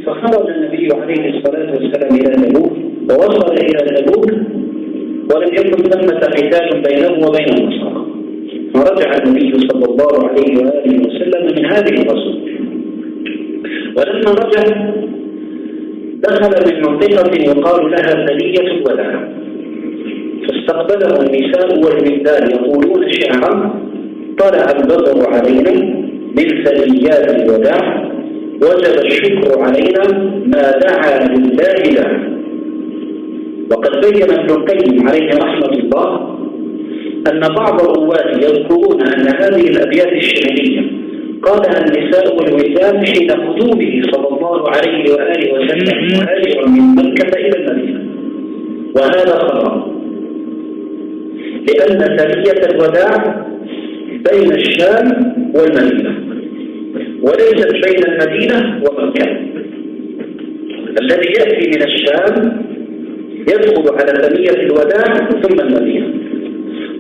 فخرج النبي عليه الصلاة والسلام إلى تبوك ووصل إلى تبوك ولم يكن ثمة قتال بينه وبين النصارى، فرجع النبي صلى الله عليه وآله وسلم من هذه الغزوة. ولما رجع دخل من منطقة يقال لها ثنية الوداع، فاستقبله النساء والولدان يقولون شعرا: طلع البدر علينا من ثنيات الوداع، وجب الشكر علينا ما دعا لله له. وقد بين ابن القيم عليه رحمة الله أن بعض الرواة يذكرون أن هذه الأبيات الشعرية قالها النساء والولدان حين قدومه صلى الله عليه وآله وسلم مهاجرا من مكة إلى المدينة، وهذا خطأ، لأن ثنية الوداع بين الشام والمدينة وليست بين المدينة ومكة. الذي يأتي من الشام يدخل على ثنية الوداع ثم المدينة،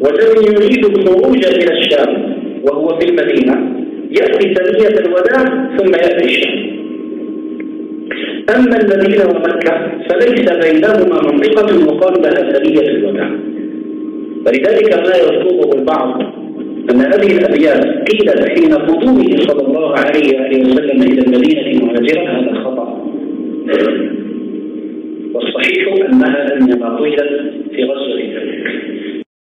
والذي يريد الخروج إلى الشام وهو في المدينة يأتي ثنية الوداع ثم يأتي الشام. أما المدينة ومكة فليس بينهما منطقة يقال لها ثنية الوداع، ولذلك ما يذكره البعض أن هذه الأبيات قيلت حين قدومه صلى الله عليه وآله وسلم إلى المدينة مهاجرا، هذا خطأ، والصحيح أنها إنما قيلت